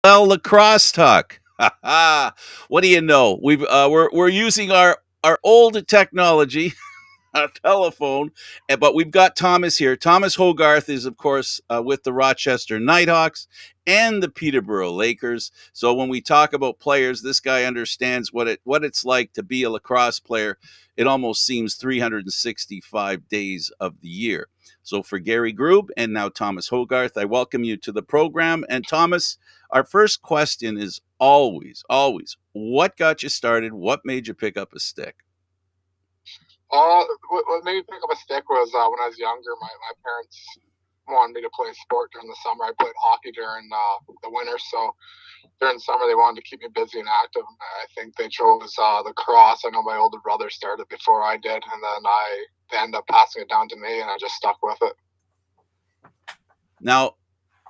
NLL Lacrosse Talk. What do you know? We're using our old technology, our telephone, but we've got Thomas here. Thomas Hogarth is, of course, with the Rochester Nighthawks and the Peterborough Lakers. So when we talk about players, this guy understands what it's like to be a lacrosse player. It almost seems 365 days of the year. So for Gary Grube and now Thomas Hogarth, I welcome you to the program. And Thomas, our first question is always, what got you started? What made you pick up a stick? What made me pick up a stick was when I was younger. My parents wanted me to play sport during the summer. I played hockey during the winter, so during the summer they wanted to keep me busy and active. I think they chose the cross. I know my older brother started before I did, and then they ended up passing it down to me, and I just stuck with it. Now,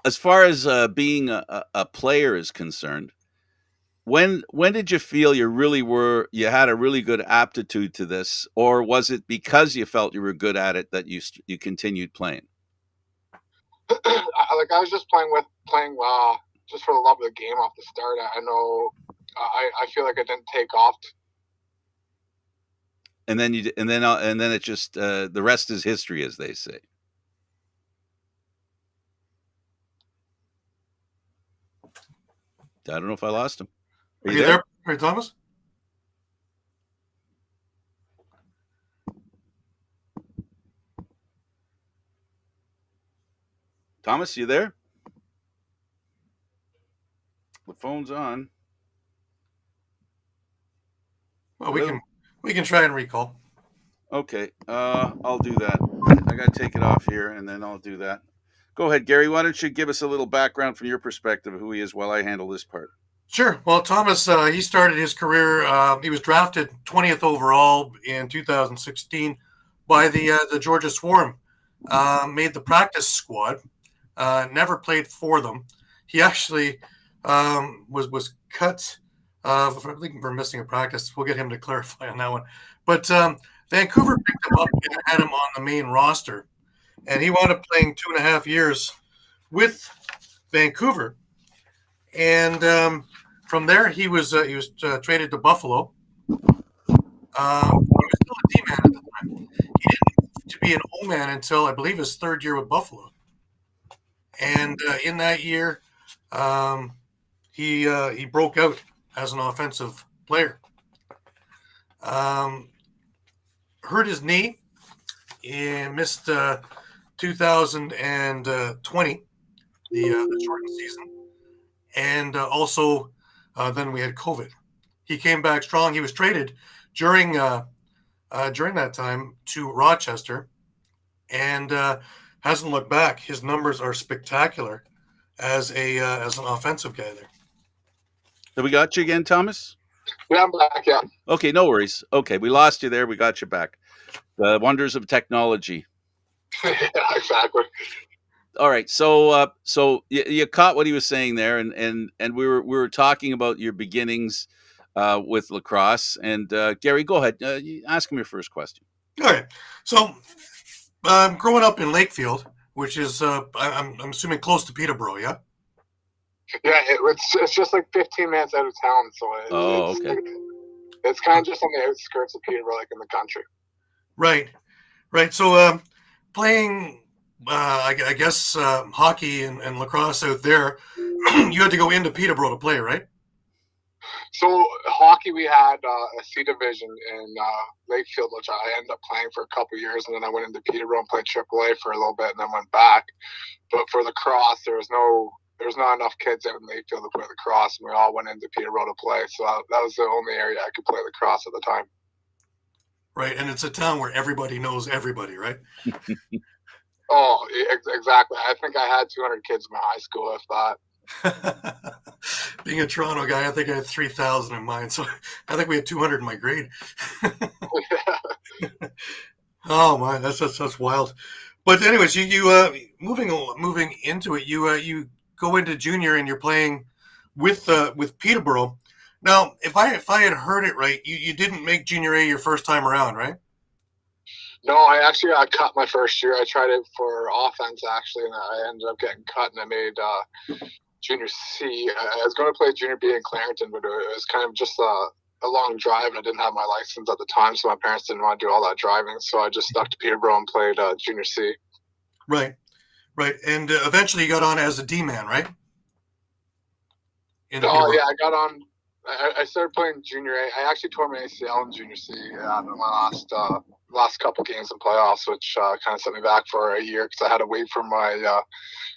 as far as being a player is concerned, when did you feel you had a really good aptitude to this, or was it because you felt you were good at it that you continued playing? I was just playing just for the love of the game off the start. I know I feel like I didn't take off. And then it just the rest is history, as they say. I don't know if I lost him. Are you there? Hey, Thomas? Thomas, you there? The phone's on. Well, we can try and recall. Okay, I'll do that. I got to take it off here, and then I'll do that. Go ahead, Gary. Why don't you give us a little background from your perspective of who he is while I handle this part? Sure. Well, Thomas, he started his career. He was drafted 20th overall in 2016 by the Georgia Swarm. Made the practice squad. Never played for them. He actually was cut. I think for missing a practice. We'll get him to clarify on that one. But Vancouver picked him up and had him on the main roster, and he wound up playing 2.5 years with Vancouver. And from there, he was traded to Buffalo. He was still a D-man at the time. He didn't move to be an O-man until I believe his third year with Buffalo. And in that year, he broke out as an offensive player. Hurt his knee and missed 2020, the shortened season, and also then we had COVID. He came back strong. He was traded during that time to Rochester, and hasn't looked back. His numbers are spectacular as an offensive guy there. Have we got you again, Thomas? Yeah, I'm back. Yeah. Okay, no worries. Okay, we lost you there. We got you back. The wonders of technology. Yeah, exactly. All right, so you caught what he was saying there, and we were talking about your beginnings with lacrosse. And Gary, go ahead. Ask him your first question. All right. So growing up in Lakefield, which is I'm assuming close to Peterborough, yeah. Yeah, it's just like 15 minutes out of town, so okay. It's kind of just on the outskirts of Peterborough, like in the country. Right. So playing, I guess, hockey and lacrosse out there, you had to go into Peterborough to play, right? So hockey, we had a C division in Lakefield, which I ended up playing for a couple of years, and then I went into Peterborough and played AAA for a little bit, and then went back. But for lacrosse, there was not enough kids out in Lakefield to play lacrosse, and we all went into Peterborough to play. So that was the only area I could play lacrosse at the time. Right, and it's a town where everybody knows everybody, right? Oh, exactly. I think I had 200 kids in my high school, if that. Being a Toronto guy, I think I had 3,000 in mine, so I think we had 200 in my grade. Oh man, that's wild. But anyways, you moving into it, you go into junior and you're playing with Peterborough. Now, if I had heard it right, you didn't make junior A your first time around, right? No, I actually got cut my first year. I tried it for offense actually, and I ended up getting cut, and I made junior C. I was going to play junior B in Clarington, but it was kind of just a long drive, and I didn't have my license at the time, so my parents didn't want to do all that driving. So I just stuck to Peterborough and played junior C. Right. And eventually you got on as a D-man, right? Oh yeah, I got on. I started playing junior A. I actually tore my ACL in junior C in my last couple games in playoffs, which kind of set me back for a year because I had to wait for my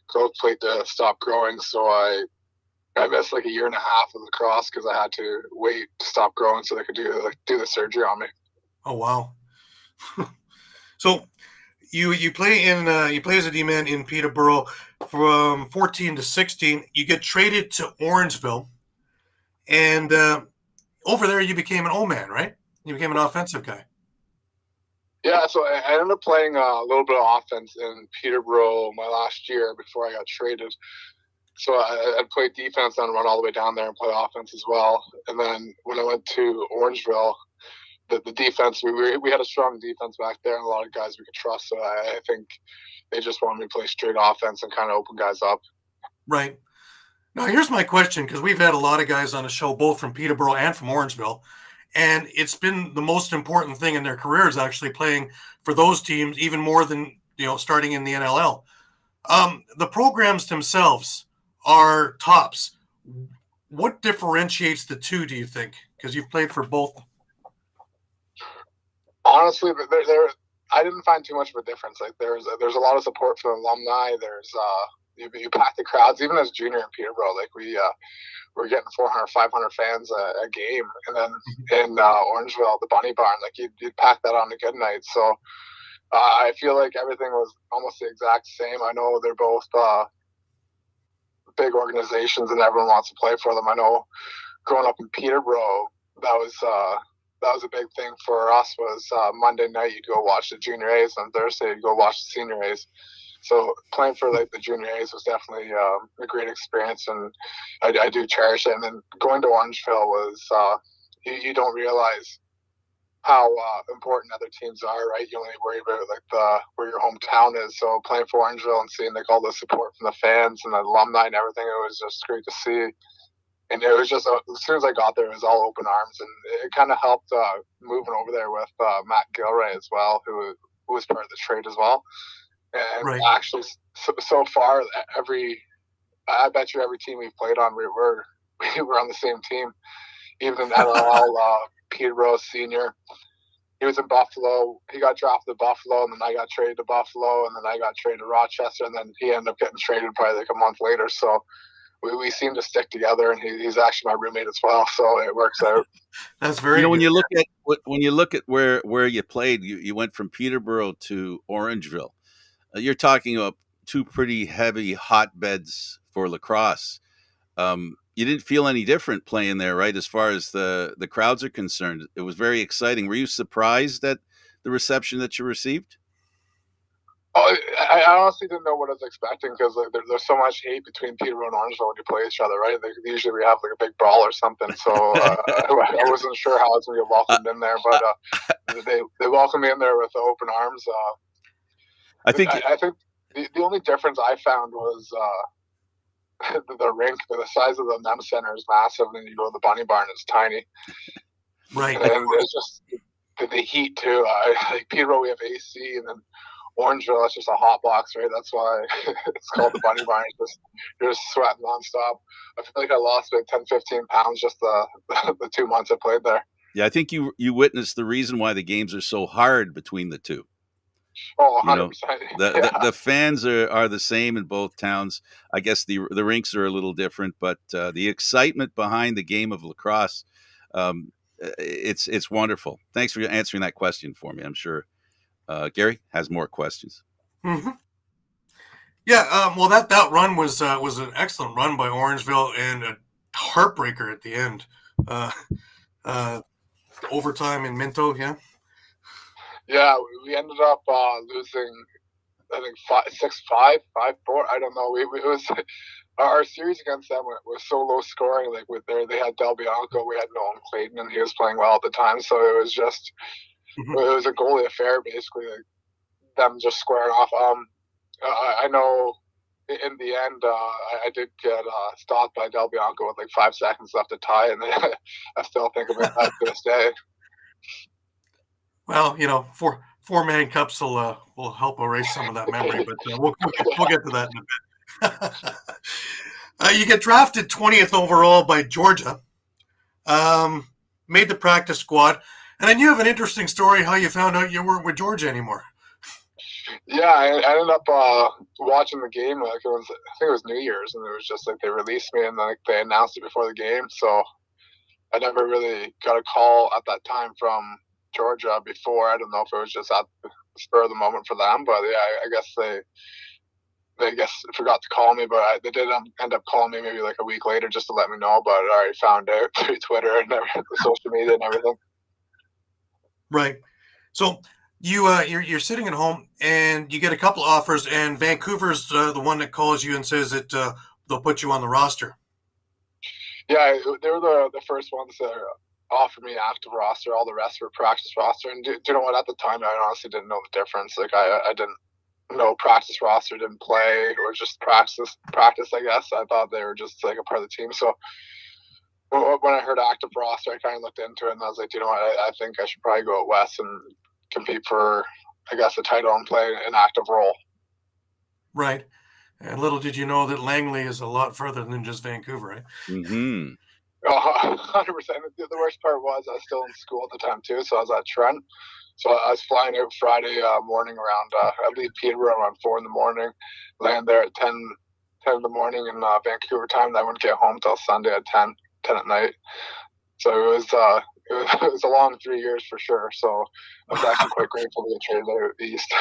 growth plate to stop growing. So I missed like a year and a half of lacrosse because I had to wait to stop growing so they could do the surgery on me. Oh wow! So you play as a D-man in Peterborough from 14 to 16. You get traded to Orangeville, and over there you became an O-man, right? You became an offensive guy. Yeah, so I ended up playing a little bit of offense in Peterborough my last year before I got traded. So I'd play defense and run all the way down there and play offense as well. And then when I went to Orangeville, the defense, we had a strong defense back there and a lot of guys we could trust. So I think they just wanted me to play straight offense and kind of open guys up. Right. Now, here's my question, because we've had a lot of guys on the show, both from Peterborough and from Orangeville, and it's been the most important thing in their careers actually playing for those teams, even more than starting in the NLL. The programs themselves are tops. What differentiates the two, do you think? Because you've played for both. Honestly, I didn't find too much of a difference. Like there's a lot of support for alumni. There's you pack the crowds, even as junior in Peterborough. Like we're getting 400, 500 fans a game, and then in Orangeville, the Bunny Barn, like you'd pack that on a good night. So I feel like everything was almost the exact same. I know they're both big organizations, and everyone wants to play for them. I know growing up in Peterborough, that was a big thing for us. Was Monday night you'd go watch the junior A's, and Thursday you'd go watch the senior A's. So playing for like the junior A's was definitely a great experience, and I do cherish it. And then going to Orangeville was you don't realize how important other teams are, right? You only worry about like where your hometown is. So playing for Orangeville and seeing like all the support from the fans and the alumni and everything, it was just great to see. And it was just as soon as I got there, it was all open arms, and it kind of helped moving over there with Matt Gilray as well, who was part of the trade as well. And right. actually, so far, I bet you every team we've played on, we were on the same team. Even in NLL, Peterborough senior, he was in Buffalo. He got drafted to Buffalo, and then I got traded to Buffalo, and then I got traded to Rochester, and then he ended up getting traded probably like a month later. So we seem to stick together, and he's actually my roommate as well. So it works out. That's very. When you look at where you played, you went from Peterborough to Orangeville. You're talking about two pretty heavy hotbeds for lacrosse. You didn't feel any different playing there, right? As far as the crowds are concerned, it was very exciting. Were you surprised at the reception that you received? Oh, I honestly didn't know what I was expecting because like, there's so much hate between Peterborough and Orangeville when you play each other, right? Usually we have like a big brawl or something. So I wasn't sure how I was going to get welcomed in there, but they welcomed me in there with open arms. I think the only difference I found was the rink. The size of the NEM Center is massive, and then you go to the Bunny Barn, it's tiny. Right. And it's just the heat too. Like Peterborough, we have AC, and then Orangeville, it's just a hot box, right? That's why it's called the Bunny Barn. You're just sweating nonstop. I feel like I lost like 10, 15 pounds just the 2 months I played there. Yeah, I think you witnessed the reason why the games are so hard between the two. Oh, 100%. The fans are the same in both towns. I guess the rinks are a little different, but the excitement behind the game of lacrosse, it's wonderful. Thanks for answering that question for me. I'm sure Gary has more questions. Mm-hmm. Yeah, well, that run was an excellent run by Orangeville and a heartbreaker at the end. Overtime in Minto, yeah. Yeah, we ended up losing, I think 6-5, 5-4. I don't know. It was our series against them was so low scoring. Like they had Del Bianco, we had Nolan Clayton, and he was playing well at the time. So it was just it was a goalie affair basically. Like them just squaring off. I know in the end, I did get stopped by Del Bianco with like 5 seconds left to tie, and I still think of it to this day. Well, four-man cups will help erase some of that memory, but we'll get to that in a bit. You get drafted 20th overall by Georgia, made the practice squad, and then you have an interesting story how you found out you weren't with Georgia anymore. Yeah, I ended up watching the game. Like I think it was New Year's, and it was just like they released me, and like they announced it before the game. So I never really got a call at that time from Georgia before. I don't know if it was just at the spur of the moment for them, but yeah, I guess they forgot to call me, but they did end up calling me maybe like a week later just to let me know. But I already found out through Twitter and the social media and everything. Right. So you're sitting at home and you get a couple of offers, and Vancouver's the one that calls you and says that they'll put you on the roster. Yeah, they were the first ones that offered me active roster. All the rest were practice roster. And do you know what? At the time, I honestly didn't know the difference. Like I didn't know practice roster, didn't play, or just practice. I guess I thought they were just like a part of the team. So when I heard active roster, I kind of looked into it and I was like, you know what? I think I should probably go out west and compete for, I guess, a title and play an active role. Right. And little did you know that Langley is a lot further than just Vancouver, right? Mm-hmm. 100%. The worst part was I was still in school at the time too, so I was at Trent. So I was flying out Friday morning around, I leave Peterborough around 4 in the morning, land there at 10 in the morning in Vancouver time, and I wouldn't get home till Sunday at 10 at night. So it was a long 3 years for sure. So I was actually quite grateful to get traded out east.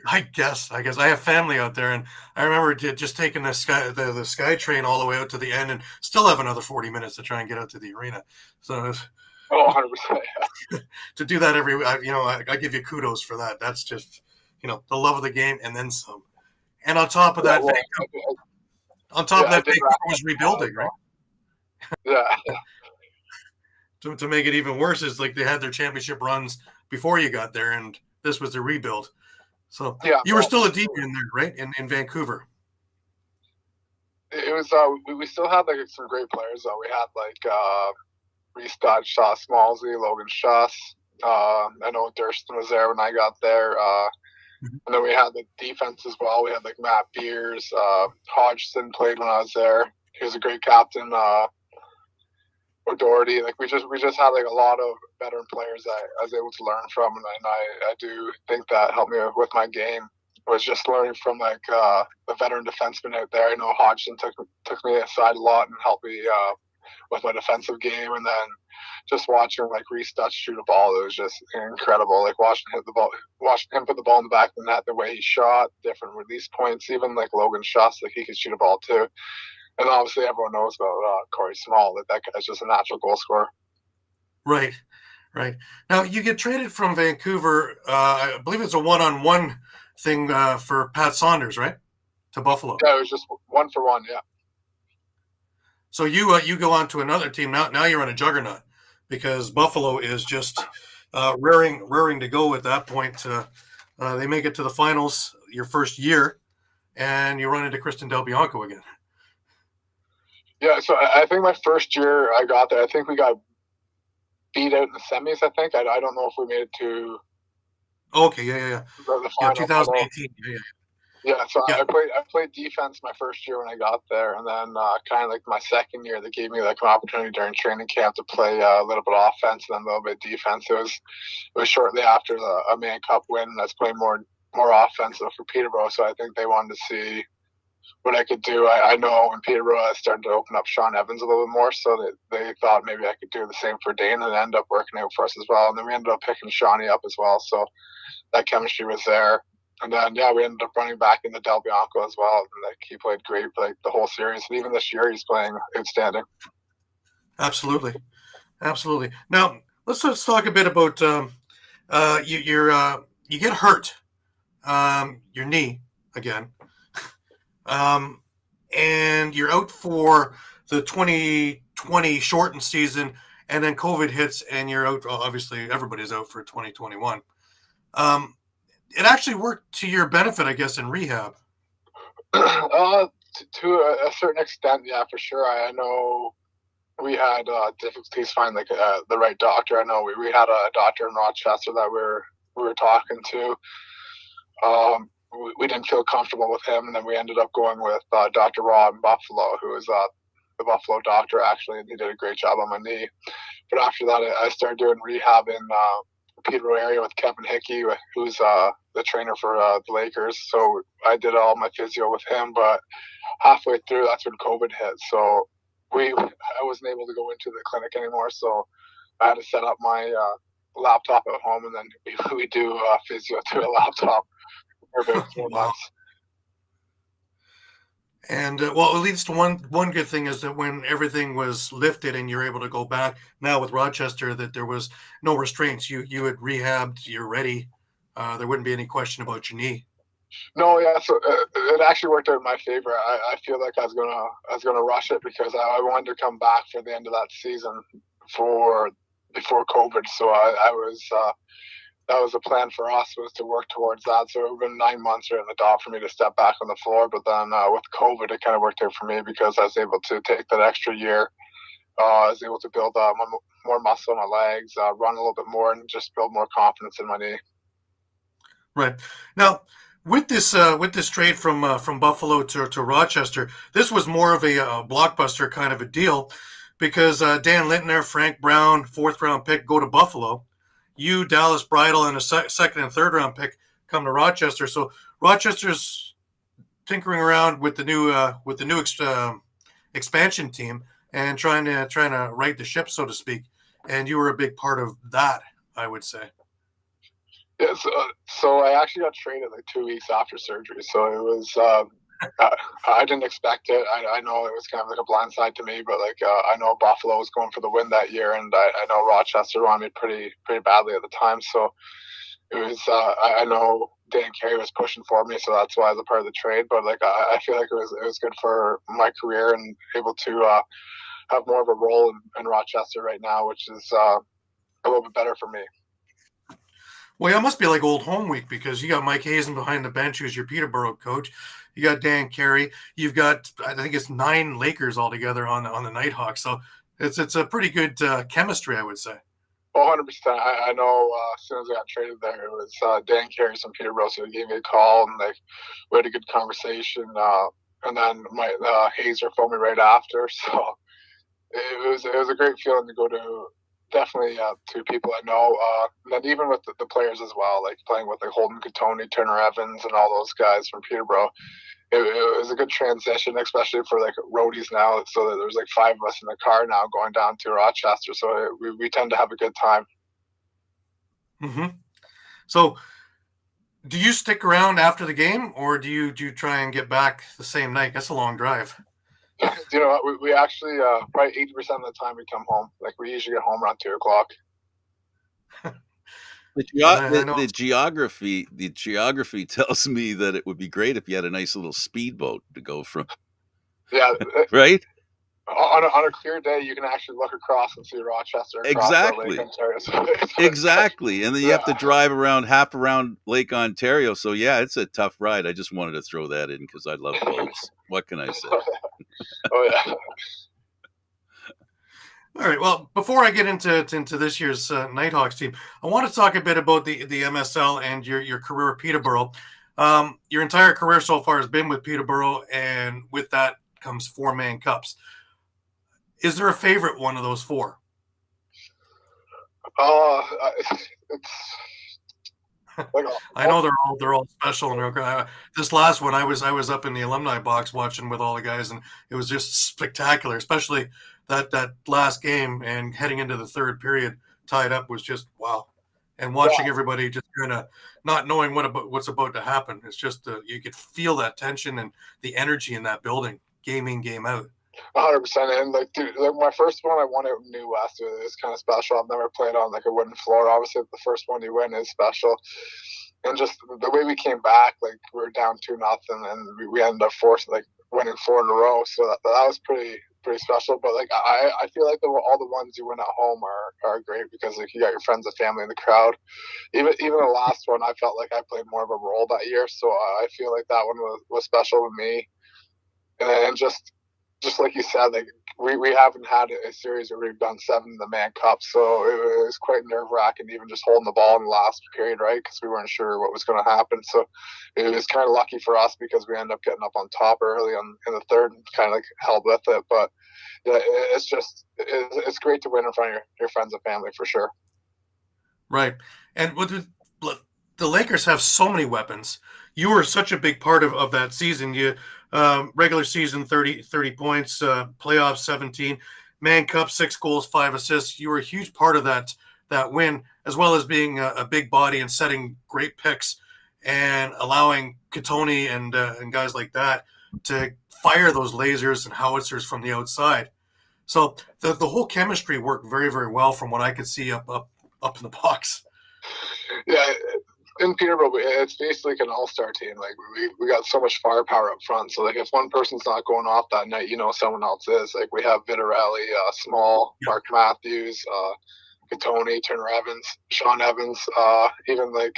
I guess I have family out there, and I remember just taking the sky train all the way out to the end, and still have another 40 minutes to try and get out to the arena. So, 100%. Yeah. To do that I give you kudos for that. That's just the love of the game, and then some. And on top of that, Vancouver was rebuilding, right? Yeah. To make it even worse, is like they had their championship runs before you got there, and this was the rebuild. So you were still a deep in there, right? In Vancouver. It was we still had like some great players though. We had like Reese Dodge, Shaw Smallsy, Logan Schuss. I know Durston was there when I got there. And then we had the defense as well. We had like Matt Beers, Hodgson played when I was there. He was a great captain. O'Doherty, like we just had like a lot of veteran players that I was able to learn from, and I do think that helped me with my game. Was just learning from like the veteran defensemen out there. I know Hodgson took me aside a lot and helped me with my defensive game, and then just watching like Reese Dutch shoot a ball, it was just incredible. Like watching him put the ball in the back of the net, the way he shot, different release points, even like Logan Schuss, like he could shoot a ball too. And obviously, everyone knows about Corey Small, that guy's just a natural goal scorer. Right. Now, you get traded from Vancouver, I believe it's a one-on-one thing for Pat Saunders, right? To Buffalo. Yeah, it was just 1-for-1, yeah. So you go on to another team. Now you're on a juggernaut, because Buffalo is just raring to go at that point. They make it to the finals your first year, and you run into Kristen Del Bianco again. Yeah, so I think my first year I got there, I think we got beat out in the semis, I think. I don't know if we made it to Okay, yeah. the final. 2018. Yeah, so I played defense my first year when I got there, and then kind of like my second year, they gave me like an opportunity during training camp to play a little bit of offense and then a little bit of defense. It was shortly after a Man Cup win, and I was playing more offensive for Peterborough, so I think they wanted to see what I could do. I know when Peterborough started to open up Sean Evans a little bit more, so they thought maybe I could do the same for Dane, and it ended up working out for us as well. And then we ended up picking Shawnee up as well, so that chemistry was there. And then, we ended up running back into Del Bianco as well. And like he played great for like the whole series. And even this year, he's playing outstanding. Absolutely. Now, let's talk a bit about you get hurt, your knee again, and you're out for the 2020 shortened season, and then COVID hits, and you're out. Well, obviously, everybody's out for 2021. It actually worked to your benefit, I guess, in rehab. To a certain extent, yeah, for sure. I know we had difficulties finding the right doctor. I know we had a doctor in Rochester that we were talking to. We didn't feel comfortable with him, and then we ended up going with Dr. Raw in Buffalo, who was the Buffalo doctor actually, and he did a great job on my knee. But after that, I started doing rehab in the Peterborough area with Kevin Hickey, who's the trainer for the Lakers. So I did all my physio with him, but halfway through, that's when COVID hit. So I wasn't able to go into the clinic anymore. So I had to set up my laptop at home, and then we do physio through a laptop for about 4 Wow. months. And well, at least one good thing is that when everything was lifted and you're able to go back now with Rochester, that there was no restraints. You had rehabbed, you're ready. There wouldn't be any question about your knee. No, yeah, so it actually worked out in my favor. I feel like I was gonna rush it because I wanted to come back for the end of that season before COVID. So I was that was the plan for us, was to work towards that. So it would have been 9 months right in the dock for me to step back on the floor. But then with COVID, it kind of worked out for me because I was able to take that extra year. I was able to build more muscle in my legs, run a little bit more, and just build more confidence in my knee. Right. Now, with this trade from Buffalo to Rochester, this was more of a blockbuster kind of a deal because Dan Lintner, Frank Brown, 4th-round pick, go to Buffalo. You, Dallas Bridle, and a second and 3rd-round pick come to Rochester. So Rochester's tinkering around with the new expansion team and trying to right the ship, so to speak. And you were a big part of that, I would say. Yeah, so I actually got traded like 2 weeks after surgery. So it was I didn't expect it. I know it was kind of like a blind side to me, but I know Buffalo was going for the win that year, and I know Rochester wanted me pretty badly at the time. So it was I know Dan Carey was pushing for me, so that's why I was a part of the trade. But I feel like it was good for my career and able to have more of a role in Rochester right now, which is a little bit better for me. Well, yeah, it must be like old home week because you got Mike Hazen behind the bench, who's your Peterborough coach. You got Dan Carey. You've got, I think it's 9 Lakers altogether on the Nighthawks. So it's a pretty good chemistry, I would say. 100%. I know as soon as I got traded there, it was Dan Carey from Peterborough, so he gave me a call, and we had a good conversation. And then my Hazer phoned me right after. So it was a great feeling to go to. Definitely to people I know, and then even with the players as well, like playing with Holden Katoni, Turner Evans, and all those guys from Peterborough. It was a good transition, especially for roadies now. So that there's 5 of us in the car now going down to Rochester. So we tend to have a good time. Mm-hmm. So, do you stick around after the game, or do you try and get back the same night? That's a long drive. You know what? We actually probably 80% of the time we come home. We usually get home around 2:00. The geography tells me that it would be great if you had a nice little speedboat to go from. Yeah. Right. On a clear day, you can actually look across and see Rochester across Exactly. Lake Ontario. Exactly, and then you have to drive half around Lake Ontario. So yeah, it's a tough ride. I just wanted to throw that in because I love boats. What can I say? Oh yeah. All right. Well, before I get into this year's Nighthawks team, I want to talk a bit about the MSL and your career at Peterborough. Your entire career so far has been with Peterborough, and with that comes 4-man cups. Is there a favorite one of those 4? It's I know they're all special. And this last one, I was up in the alumni box watching with all the guys, and it was just spectacular. Especially that last game and heading into the 3rd period, tied up, was just wow. And watching everybody just kind of not knowing what's about to happen. It's just you could feel that tension and the energy in that building, game in, game out. 100%. And dude, my first one I won out in New West. It was kind of special. I've never played on a wooden floor. Obviously, the first one you win is special. And just the way we came back, we were down 2-0, and we ended up winning 4 in a row. So that was pretty pretty special. But like I feel like all the ones you win at home are great because like you got your friends and family in the crowd. Even the last one, I felt like I played more of a role that year, so I feel like that one was special to me. And just like you said, like we haven't had a series where we've done 7 in the Man Cup, so it was quite nerve wracking, even just holding the ball in the last period, right? Because we weren't sure what was going to happen. So it was kind of lucky for us because we ended up getting up on top early in the third and kind of like held with it. But yeah, it's great to win in front of your friends and family for sure. Right. And the Lakers have so many weapons. You were such a big part of that season. You regular season 30 points, playoffs 17, Man Cup 6 goals, 5 assists. You were a huge part of that win, as well as being a big body and setting great picks and allowing Katoni and guys like that to fire those lasers and howitzers from the outside. So the whole chemistry worked very, very well from what I could see up in the box. Yeah, in Peterborough, it's basically like an all-star team. Like we got so much firepower up front. So like if one person's not going off that night, someone else is. Like we have Vitarelli, Small, Mark Matthews, Katoni, Turner Evans, Sean Evans, even like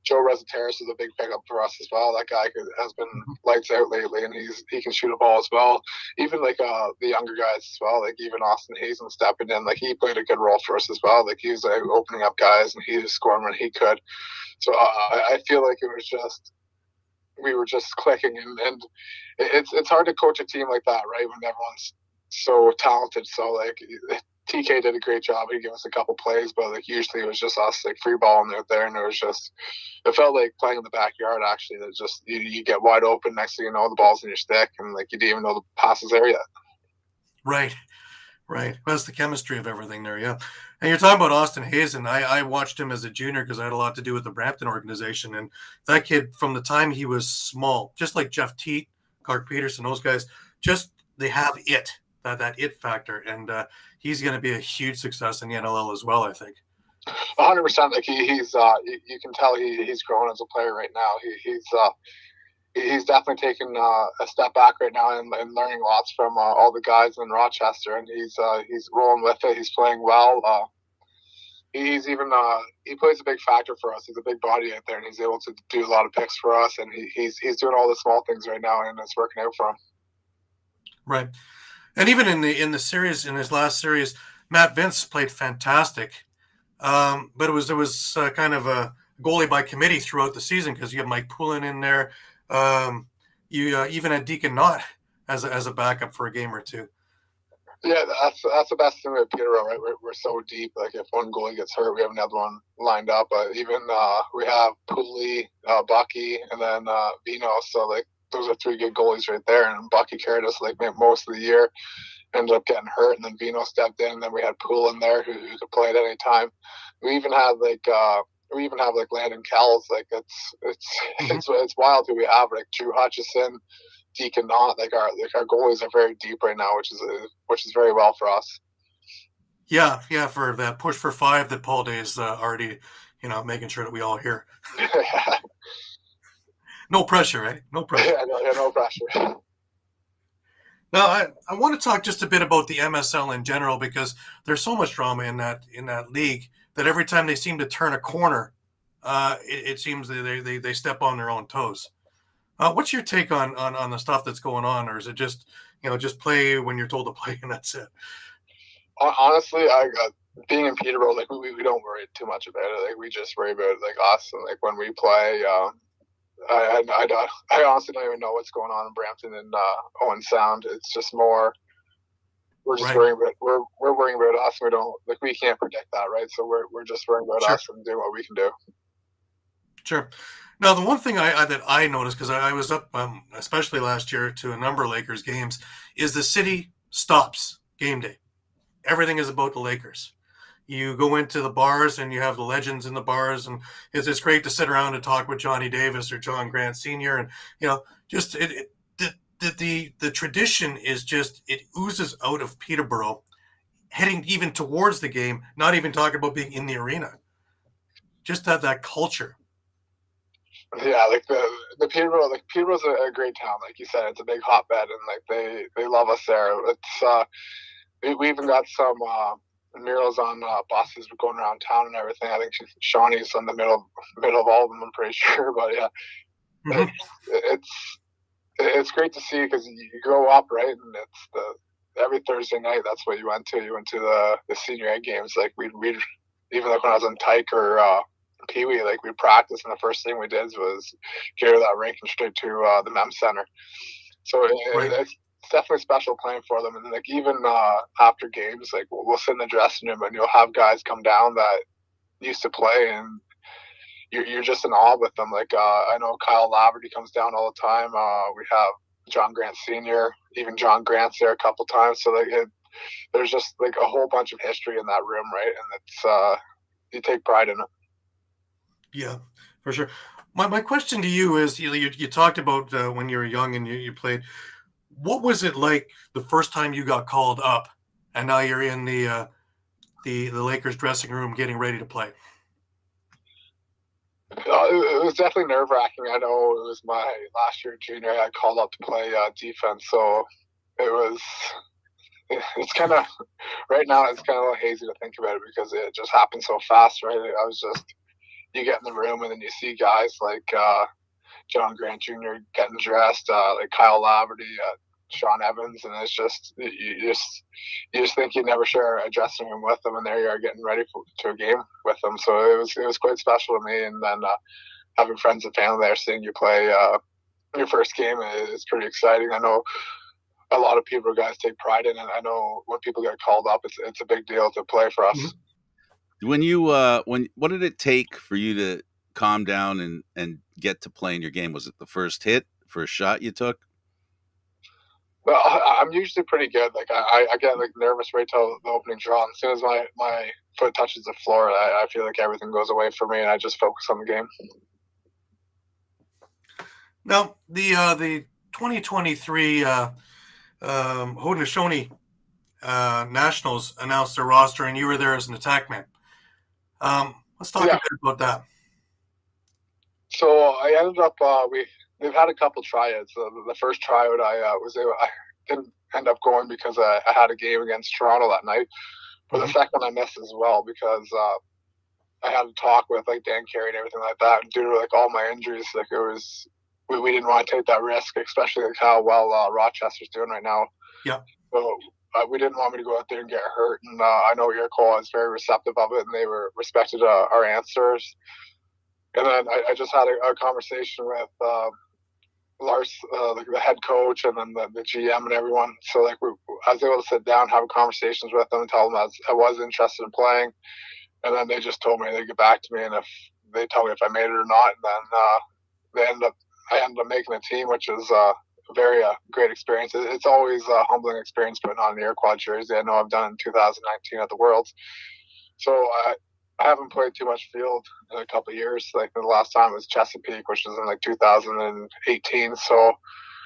Joe Rezateris is a big pickup for us as well. That guy has been lights out lately, and he can shoot a ball as well. Even like the younger guys as well, like even Austin Hazen stepping in, like he played a good role for us as well. Like he was opening up guys, and he was scoring when he could. So I feel like it was just we were just clicking, and it's hard to coach a team like that, right? When everyone's so talented. So like TK did a great job. He gave us a couple plays, but like usually it was just us like free balling out there, and it felt like playing in the backyard. Actually, that just you get wide open. Next thing you know, the ball's in your stick, and like you didn't even know the pass is there yet. Right. That's the chemistry of everything there, yeah. And you're talking about Austin Hazen. I watched him as a junior because I had a lot to do with the Brampton organization, and that kid from the time he was small, just like Jeff Teat, Clark Peterson, those guys, just they have that it factor, and he's going to be a huge success in the NLL as well, I think. 100%. Like he's you can tell he's growing as a player right now. He's definitely taken a step back right now and learning lots from all the guys in Rochester, and he's rolling with it. He's playing well. He's even he plays a big factor for us. He's a big body out there, and he's able to do a lot of picks for us. And he's doing all the small things right now, and it's working out for him. Right. And even in the series, in his last series, Matt Vince played fantastic. But there was kind of a goalie by committee throughout the season because you have Mike Poulin in there. You even had Deacon Knott as a backup for a game or two. Yeah, that's the best thing with Peterborough, right? We're so deep. Like if one goalie gets hurt, we have another one lined up. But even we have Pooley, Bucky, and then Vino. So like those are 3 good goalies right there. And Bucky carried us like most of the year. Ended up getting hurt, and then Vino stepped in. And then we had Poole in there who could play at any time. We even have Landon Kells. Like it's wild who we have. Like Drew Hutchison, Deacon Knott. Like our goalies are very deep right now, which is very well for us. Yeah, for that push for 5 that Paul Day is already, making sure that we all hear. No pressure, right? No pressure. Yeah, no pressure. Now, I want to talk just a bit about the MSL in general because there's so much drama in that league that every time they seem to turn a corner, it seems they step on their own toes. What's your take on the stuff that's going on, or is it just just play when you're told to play and that's it? Honestly, being in Peterborough, like we don't worry too much about it. Like we just worry about like us and like when we play. I honestly don't even know what's going on in Brampton and Owen Sound. It's just more we're just worrying about we're worrying about us. We don't we can't predict that, right? So we're just worrying about us and doing what we can do. Sure. Now, the one thing that I noticed because I was up, especially last year, to a number of Lakers games, is the city stops game day. Everything is about the Lakers. You go into the bars and you have the legends in the bars, and it's great to sit around and talk with Johnny Davis or John Grant Sr. And just the tradition is just it oozes out of Peterborough, heading even towards the game. Not even talking about being in the arena. Just that culture. Yeah, like Peterborough's a great town. Like you said, it's a big hotbed, and like they love us there. It's we even got some murals on buses going around town and everything. I think Shawnee's in the middle of all of them. I'm pretty sure, but yeah, Mhm. it's great to see because you grow up, right, and it's the every Thursday night. That's what you went to. You went to the senior A games. Like we'd even like when I was in Tyke or Pee Wee, like we practiced, and the first thing we did was carry that rink and straight to the MEM Center. So Right. it's definitely special playing for them. And like even after games, like we'll sit in the dressing room and you'll have guys come down that used to play, and you're just in awe with them. Like I know Kyle Laverty comes down all the time. We have John Grant Sr., even John Grant's there a couple times. So like there's just like a whole bunch of history in that room, right? And it's you take pride in it. Yeah, for sure. My question to you is, you talked about when you were young and you played. What was it like the first time you got called up, and now you're in the Lakers dressing room getting ready to play? It was definitely nerve wracking. I know it was my last year junior. I got called up to play defense, so it was. It's kind of right now. It's kind of a little hazy to think about it because it just happened so fast, right? I was just you get in the room and then you see guys like John Grant Jr. getting dressed, like Kyle Laverty, Sean Evans, and it's just you just think you'd never share a dressing room with them, and there you are getting ready to a game with them. So it was quite special to me, and then having friends and family there, seeing you play your first game is pretty exciting. I know a lot of people guys take pride in it. I know when people get called up, it's a big deal to play for us. When you what did it take for you to calm down and get to playing your game? Was it the first hit, first shot you took? Well, I'm usually pretty good. Like I get like nervous right till the opening draw. And as soon as my foot touches the floor, I feel like everything goes away for me, and I just focus on the game. Now the 2023 Haudenosaunee Nationals announced their roster, and you were there as an attackman. Let's talk a Yeah. bit about that. So I ended up they've had a couple tryouts. The first tryout I didn't end up going because I had a game against Toronto that night. But the second I missed as well because I had to talk with like Dan Carey and everything like that. And due to like all my injuries, like it was we didn't want to take that risk, especially like how well Rochester's doing right now. Yeah. So we didn't want me to go out there and get hurt. And I know your call is very receptive of it, and they were respected our answers. And then I just had a conversation with Lars, the head coach, and then the GM and everyone. So like I was able to sit down, have conversations with them, and tell them I was interested in playing. And then they just told me they'd get back to me, and if they tell me if I made it or not. And then I ended up making a team, which is a very great experience. It's always a humbling experience putting on an Iroquois jersey. I know I've done in 2019 at the Worlds. So I haven't played too much field in a couple of years. Like the last time was Chesapeake, which was in like 2018. So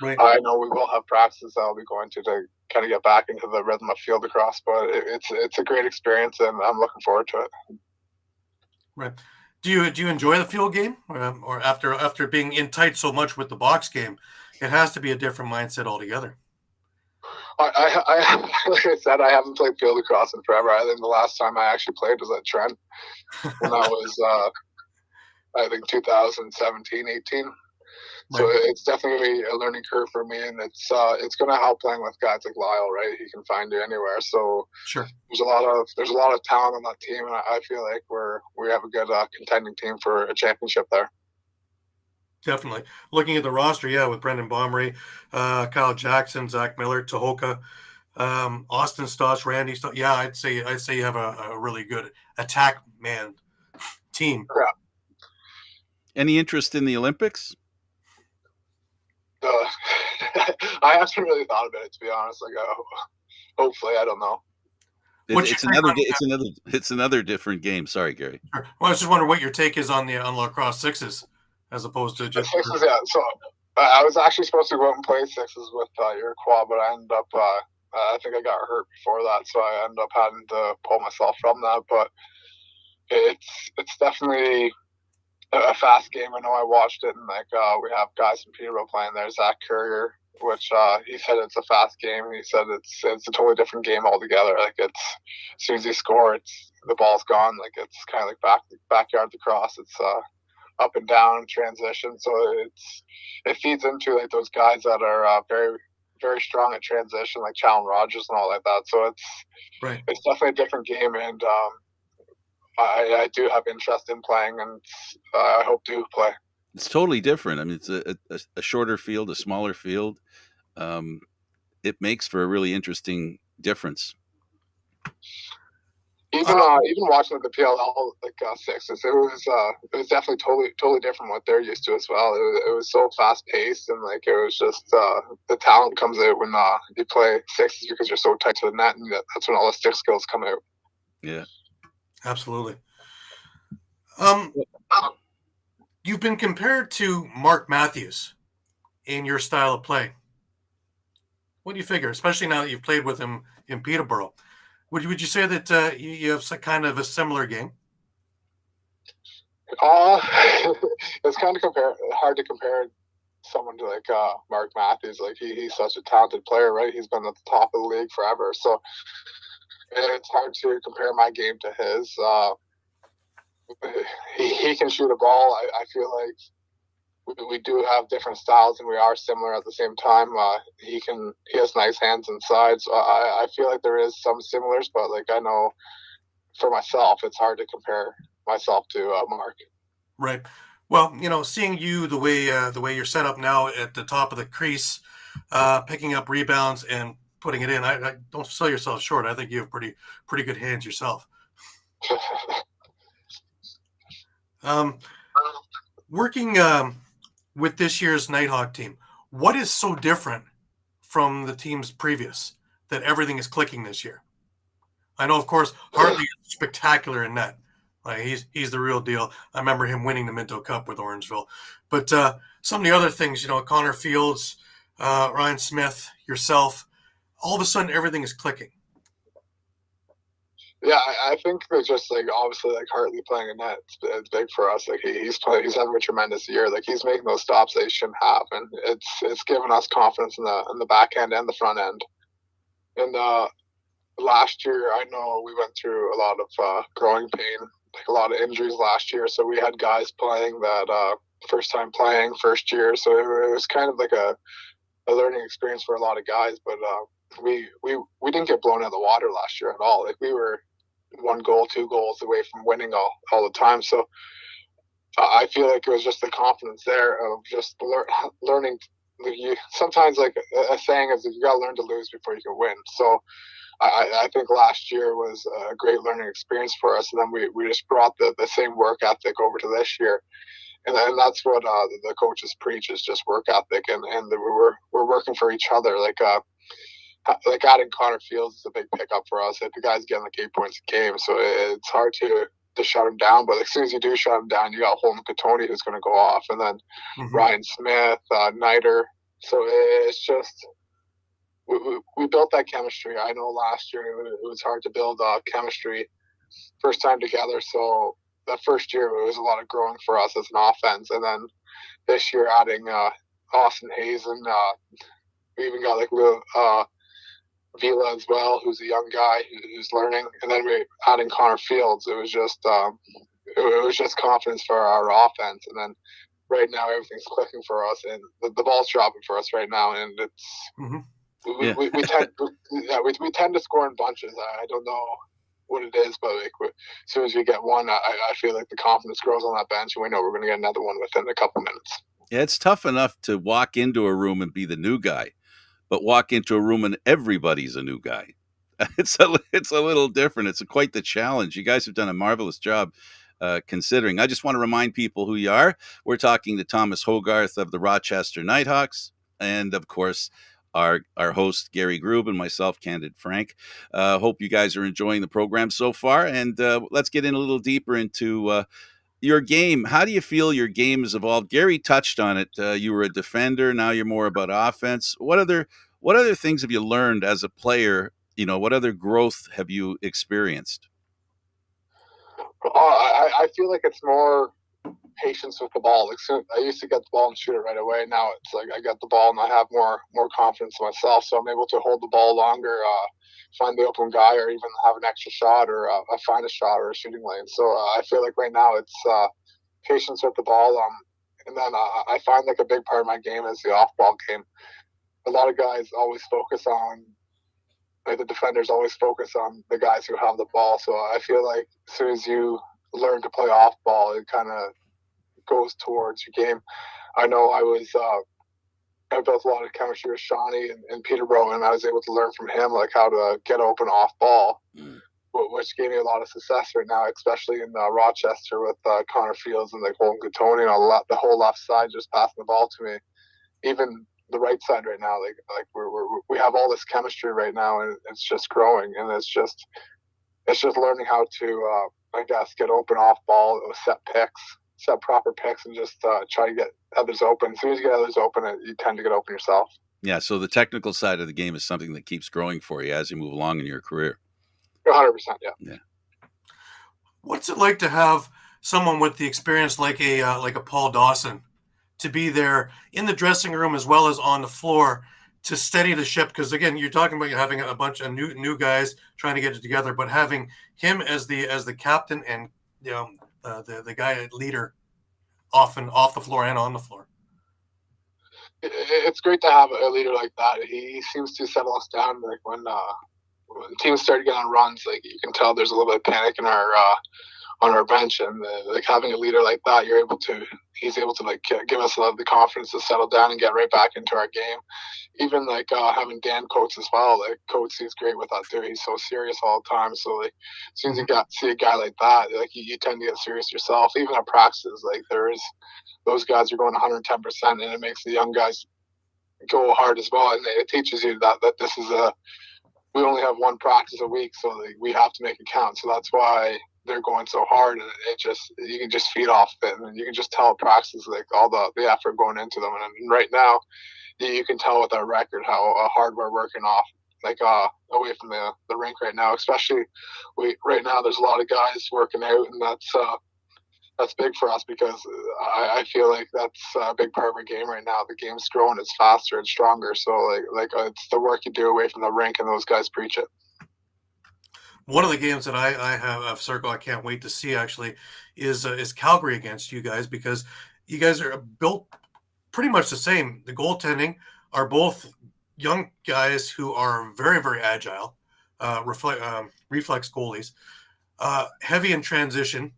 Right. I know we will have practices I'll be going to kind of get back into the rhythm of field lacrosse. But it's a great experience, and I'm looking forward to it. Right. Do you enjoy the field game, or after being in tight so much with the box game, it has to be a different mindset altogether? Like I said, I haven't played field lacrosse in forever. I think the last time I actually played was at Trent, and that was I think 2017, 18. So Right. it's definitely a learning curve for me, and it's going to help playing with guys like Lyle, right? He can find you anywhere. So Sure. there's a lot of talent on that team, and I feel like we have a good contending team for a championship there. Definitely. Looking at the roster, yeah, with Brendan Bomry, Kyle Jackson, Zach Miller, Tahoka, Austin Stoss, Randy Stoss. Yeah, I'd say you have a really good attack man team. Yeah. Any interest in the Olympics? I haven't really thought about it, to be honest. Like, hopefully, I don't know. It's another different game. Sorry, Gary. Sure. Well, I was just wondering what your take is on lacrosse sixes, as opposed to just sixes. Yeah, so I was actually supposed to go out and play sixes with Iroquois, but I ended up. I think I got hurt before that, so I ended up having to pull myself from that. But it's definitely a fast game. I know I watched it, and we have guys from Peterborough playing there. Zach Courier, which he said it's a fast game. He said it's a totally different game altogether. Like it's as soon as you score, it's the ball's gone. Like it's kind of like backyard lacrosse. It's up and down transition. So it feeds into like those guys that are very very strong at transition, like Challen Rogers and all like that. So it's definitely a different game, and I do have interest in playing, and I hope to play. It's totally different. I mean, it's a shorter field, a smaller field. It makes for a really interesting difference. Even watching like the PLL sixes, it was definitely totally different what they're used to as well. It was so fast paced, and like it was just the talent comes out when you play sixes because you're so tight to the net, and that's when all the stick skills come out. Yeah, absolutely. You've been compared to Mark Matthews in your style of play. What do you figure, especially now that you've played with him in Peterborough? Would you say that you have kind of a similar game? It's kind of hard to compare someone to like Mark Matthews. Like he's such a talented player, right? He's been at the top of the league forever, so it's hard to compare my game to his. He can shoot a ball. I feel like we do have different styles, and we are similar at the same time. He has nice hands inside, so I feel like there is some similars, but like I know for myself, it's hard to compare myself to Mark. Right. Well, seeing you the way you're set up now at the top of the crease, picking up rebounds and putting it in, I don't sell yourself short. I think you have pretty good hands yourself. Working with this year's Nighthawk team, what is so different from the teams previous that everything is clicking this year? I know, of course, Hartley is spectacular in net. Like he's the real deal. I remember him winning the Minto Cup with Orangeville. But some of the other things, Connor Fields, Ryan Smith, yourself, all of a sudden everything is clicking. Yeah, I think there's just like obviously like Hartley playing in net, it's big for us. Like he's having a tremendous year. Like he's making those stops that he shouldn't have, and it's given us confidence in the back end and the front end. And last year, I know we went through a lot of growing pain, like a lot of injuries last year. So we had guys playing that first time playing first year. So it was kind of like a learning experience for a lot of guys. But we didn't get blown out of the water last year at all. Like we were 1 goal, 2 goals away from winning all the time. So I feel like it was just the confidence there of just learning. Sometimes like a saying is you got to learn to lose before you can win. So I think last year was a great learning experience for us, and then we just brought the same work ethic over to this year, and that's what the coaches preach is just work ethic, and we're working for each other. Like adding Connor Fields is a big pickup for us. The guy's getting like 8 points a game, so it's hard to shut him down. But as soon as you do shut him down, you got Holden Katoni who's going to go off, and then Ryan Smith, Niter. So it's just we built that chemistry. I know last year it was hard to build chemistry first time together. So that first year it was a lot of growing for us as an offense, and then this year adding Austin Hayes, and we even got like Vila as well, who's a young guy who's learning, and then we adding Connor Fields. It was just confidence for our offense, and then right now everything's clicking for us, and the ball's dropping for us right now, and it's we tend to score in bunches. I don't know what it is, but like as soon as we get one, I feel like the confidence grows on that bench, and we know we're going to get another one within a couple minutes. Yeah, it's tough enough to walk into a room and be the new guy, but walk into a room and everybody's a new guy. It's a little different. It's quite the challenge. You guys have done a marvelous job considering. I just want to remind people who you are. We're talking to Thomas Hogarth of the Rochester Nighthawks, and of course, our host, Gary Grube, and myself, Candid Frank. Hope you guys are enjoying the program so far, and let's get in a little deeper into your game. How do you feel your game has evolved? Gary touched on it. You were a defender. Now you're more about offense. What other things have you learned as a player? What other growth have you experienced? I feel like it's more patience with the ball. Like, soon, I used to get the ball and shoot it right away. Now it's like I get the ball and I have more confidence in myself, so I'm able to hold the ball longer, find the open guy, or even have an extra shot, or find a shot or a shooting lane. So I feel like right now it's patience with the ball. And then I find like a big part of my game is the off-ball game. A lot of guys always focus on, like, the defenders always focus on the guys who have the ball. So I feel like as soon as you learn to play off ball, it kind of goes towards your game. I know I built a lot of chemistry with Shawnee and Peterborough, and I was able to learn from him like how to get open off ball, which gave me a lot of success right now, especially in Rochester with Connor Fields and like Holden Gattoni and all the whole left side just passing the ball to me. Even the right side right now, like we have all this chemistry right now, and it's just growing, and it's just learning how to I guess get open off ball, set proper picks, and just try to get others open. As soon as you get others open, you tend to get open yourself. Yeah, so the technical side of the game is something that keeps growing for you as you move along in your career. 100%, yeah. What's it like to have someone with the experience like a Paul Dawson to be there in the dressing room as well as on the floor to steady the ship? Because again, you're talking about having a bunch of new guys trying to get it together, but having him as the captain and the guy leader, often off the floor and on the floor. It's great to have a leader like that. He seems to settle us down. Like when teams start getting on runs, like you can tell there's a little bit of panic in our on our bench, and like having a leader like that, he's able to like give us the confidence to settle down and get right back into our game. Even like having Dan Coates as well. Like Coates, he's great with that too. He's so serious all the time. So like as soon as you see a guy like that, like you tend to get serious yourself. Even at practices, like those guys are going 110%, and it makes the young guys go hard as well. And it teaches you that this is we only have one practice a week, so like, we have to make it count. So that's why they're going so hard, and you can just feed off it, and you can just tell at practice like all the effort going into them. And right now, you can tell with our record how hard we're working off, like away from the rink right now. Especially right now, there's a lot of guys working out, and that's big for us because I feel like that's a big part of our game right now. The game's growing, it's faster, it's stronger. So like it's the work you do away from the rink, and those guys preach it. One of the games that I have circled, I can't wait to see actually, is Calgary against you guys, because you guys are built pretty much the same. The goaltending are both young guys who are very, very agile, reflex goalies, heavy in transition,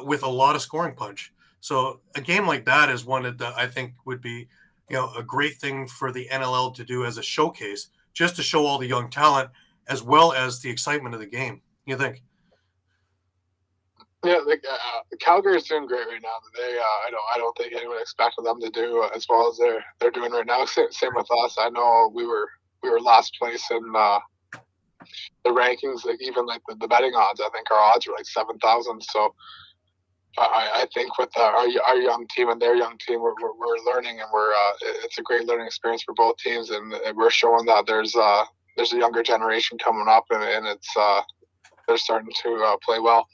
with a lot of scoring punch. So a game like that is one that I think would be, a great thing for the NLL to do as a showcase, just to show all the young talent as well as the excitement of the game. You think? Yeah, Calgary is doing great right now. They, I don't think anyone expected them to do as well as they're doing right now. Same with us. I know we were last place in the rankings. Like even like the betting odds, I think our odds were like 7,000. So I think with our young team and their young team, we're learning, and it's a great learning experience for both teams, and we're showing that there's a younger generation coming up, and it's they're starting to play well.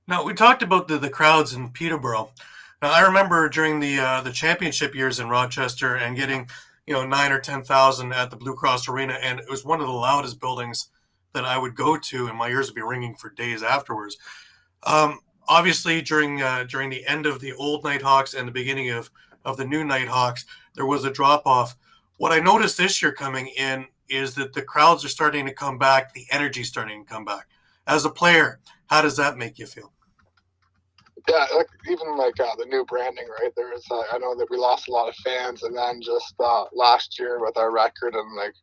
Now, we talked about the crowds in Peterborough. Now, I remember during the championship years in Rochester and getting 9,000 or 10,000 at the Blue Cross Arena, and it was one of the loudest buildings that I would go to, and my ears would be ringing for days afterwards. Obviously, during the end of the old Nighthawks and the beginning of the new Nighthawks, there was a drop off. What I noticed this year coming in is that the crowds are starting to come back, the energy's starting to come back. As a player, how does that make you feel? Yeah, even the new branding, right? There's I know that we lost a lot of fans, and then just last year with our record, and like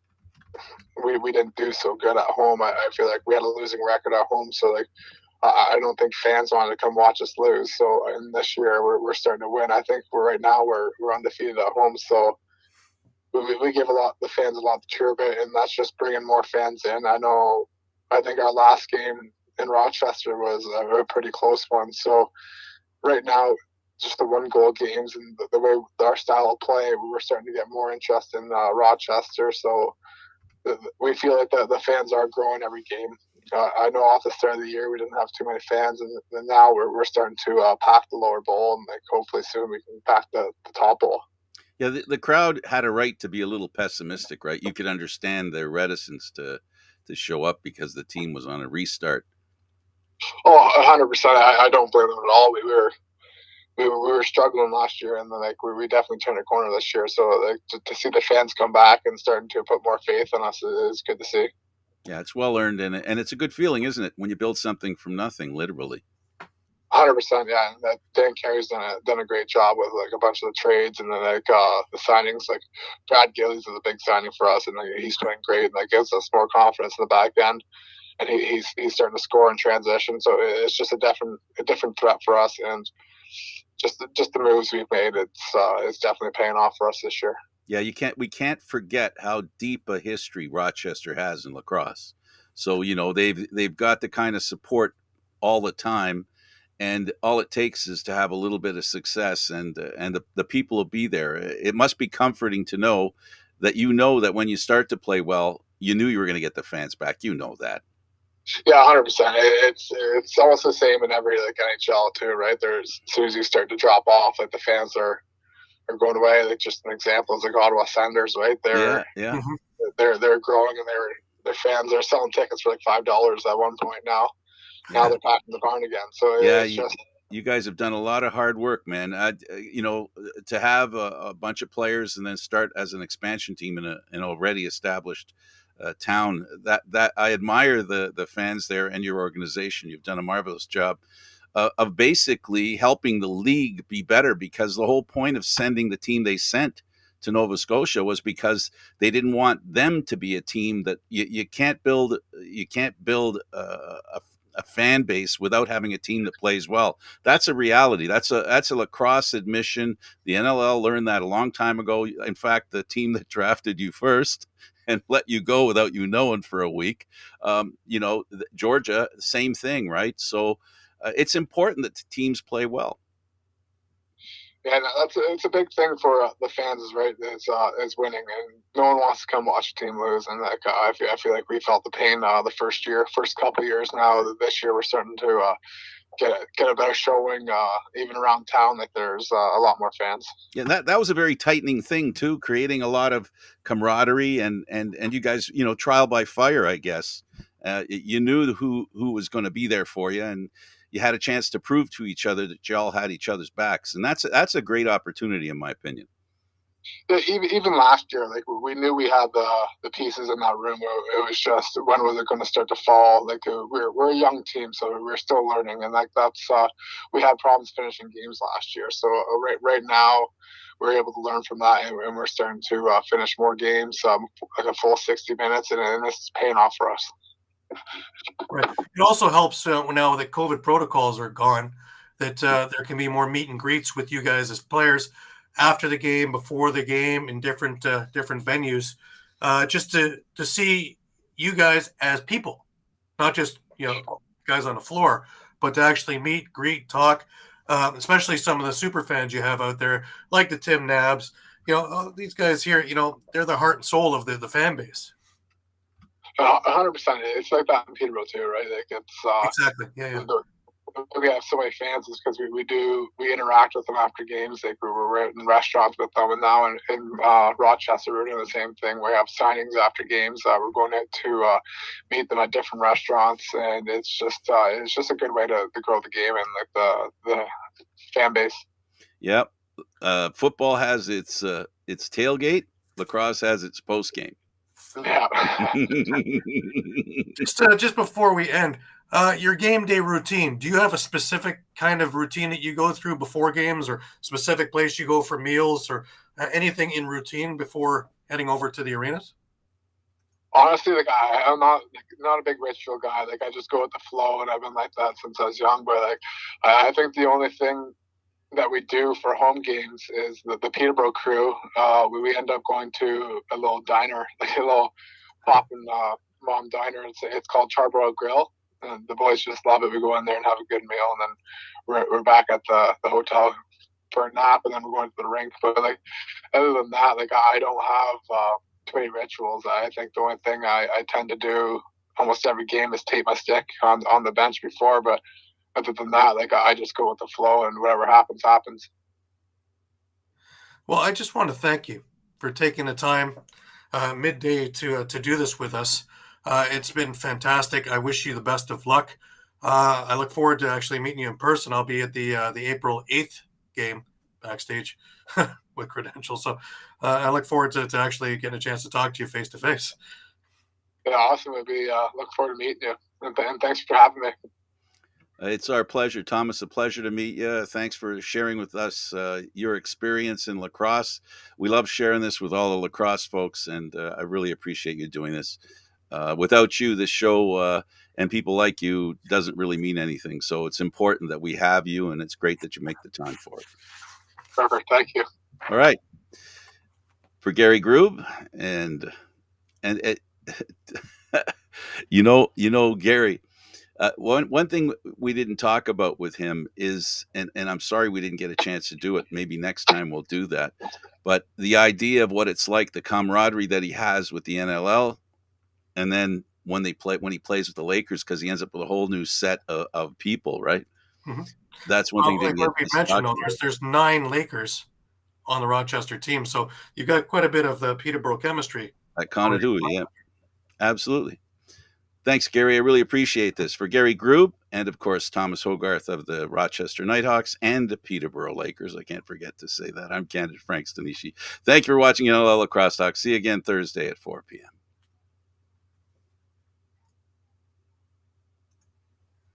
we didn't do so good at home. I feel like we had a losing record at home, so like I don't think fans wanted to come watch us lose. So in this year we're starting to win. I think we're undefeated at home, so we give the fans a lot to cheer about, and that's just bringing more fans in. I think our last game in Rochester was a pretty close one. So right now, just the one goal games and the way our style of play, we're starting to get more interest in Rochester. So we feel like the fans are growing every game. I know off the start of the year we didn't have too many fans, and now we're starting to pack the lower bowl, and like hopefully soon we can pack the top bowl. Yeah, the crowd had a right to be a little pessimistic, right? You could understand their reticence to show up because the team was on a restart. Oh, 100%. I don't blame them at all. We were struggling last year, and then like we definitely turned a corner this year. So like to see the fans come back and starting to put more faith in us is good to see. Yeah, it's well earned, and it's a good feeling, isn't it, when you build something from nothing, literally. 100%, yeah. And that Dan Carey's done a great job with like a bunch of the trades and then like the signings. Like Brad Gillies is a big signing for us, and like, he's doing great, and that gives us more confidence in the back end. And he's starting to score in transition, so it's just a different threat for us. And just the moves we've made, it's definitely paying off for us this year. Yeah, we can't forget how deep a history Rochester has in lacrosse. So they've got the kind of support all the time, and all it takes is to have a little bit of success, and the people will be there. It must be comforting to know that when you start to play well, you knew you were going to get the fans back. You know that. Yeah, 100%. It's almost the same in every like NHL too, right? There's as soon as you start to drop off, like the fans are going away. Like just an example is like Ottawa Senators, right? Yeah, yeah. They're growing, and their fans are selling tickets for like $5 at one point now. Yeah. Now they're packing the barn again. So Yeah, it's just you guys have done a lot of hard work, man. To have a bunch of players and then start as an expansion team in an already established town. That I admire the fans there and your organization. You've done a marvelous job of basically helping the league be better, because the whole point of sending the team they sent to Nova Scotia was because they didn't want them to be a team that you can't build a fan base without having a team that plays well. That's a reality. That's a lacrosse admission. The NLL learned that a long time ago. In fact, the team that drafted you first and let you go without you knowing for a week, Georgia, same thing, right? So it's important that teams play well. yeah, it's a big thing for the fans, is right. Is winning, and no one wants to come watch a team lose. And like I feel like we felt the pain the first couple of years. Now this year we're starting to get a better showing even around town. Like there's a lot more fans. Yeah, that was a very tightening thing too, creating a lot of camaraderie and you guys, trial by fire, I guess. You knew who was going to be there for you, and you had a chance to prove to each other that you all had each other's backs, and that's a great opportunity, in my opinion. Yeah, even last year, like we knew we had the pieces in that room. It was just when was it going to start to fall? Like we're a young team, so we're still learning, and like that's we had problems finishing games last year. So right now, we're able to learn from that, and we're starting to finish more games, like a full 60 minutes, and this is paying off for us. Right. It also helps now that COVID protocols are gone, that there can be more meet and greets with you guys as players after the game, before the game, in different venues, just to see you guys as people, not just guys on the floor, but to actually meet, greet, talk. Especially some of the super fans you have out there, like the Tim Nabs. These guys here, they're the heart and soul of the fan base. 100%. It's like that in Peterborough too, right? Like it's exactly. Yeah. We have so many fans is because we interact with them after games. Like we're in restaurants with them, and now in Rochester we're doing the same thing. We have signings after games. We're going out to meet them at different restaurants, and it's just a good way to grow the game and like the fan base. Yep. Football has its tailgate. Lacrosse has its post game. Yeah. Just before we end, your game day routine. Do you have a specific kind of routine that you go through before games, or specific place you go for meals, or anything in routine before heading over to the arenas? Honestly, like I'm not a big ritual guy. Like I just go with the flow, and I've been like that since I was young. But like I think the only thing that we do for home games is the Peterborough crew. We end up going to a little diner, like a little poppin' mom diner. It's called Charbroil Grill, and the boys just love it. We go in there and have a good meal, and then we're back at the hotel for a nap, and then we're going to the rink. But like other than that, like I don't have too many rituals. I think the only thing I tend to do almost every game is tape my stick on the bench before, but other than that, like I just go with the flow and whatever happens, happens. Well, I just want to thank you for taking the time midday to do this with us. It's been fantastic. I wish you the best of luck. I look forward to actually meeting you in person. I'll be at the April 8th game backstage with credentials. So I look forward to actually getting a chance to talk to you face to face. Yeah, awesome. It'd be look forward to meeting you, and thanks for having me. It's our pleasure, Thomas. A pleasure to meet you. Thanks for sharing with us your experience in lacrosse. We love sharing this with all the lacrosse folks, and I really appreciate you doing this. Without you, this show and people like you doesn't really mean anything. So it's important that we have you, and it's great that you make the time for it. Perfect. Thank you. All right. For Gary Grube and it, Gary. One thing we didn't talk about with him is, and I'm sorry we didn't get a chance to do it. Maybe next time we'll do that. But the idea of what it's like, the camaraderie that he has with the NLL, and then when he plays with the Lakers, because he ends up with a whole new set of people, right? Mm-hmm. That's one thing. Like we mentioned, though, there's 9 Lakers on the Rochester team, so you've got quite a bit of the Peterborough chemistry. That continuity, yeah, absolutely. Thanks, Gary. I really appreciate this. For Gary Grube and, of course, Thomas Hogarth of the Rochester Nighthawks and the Peterborough Lakers. I can't forget to say that. I'm Candid Frank Stanishi. Thank you for watching NLL Lacrosse Talk. See you again Thursday at 4 p.m.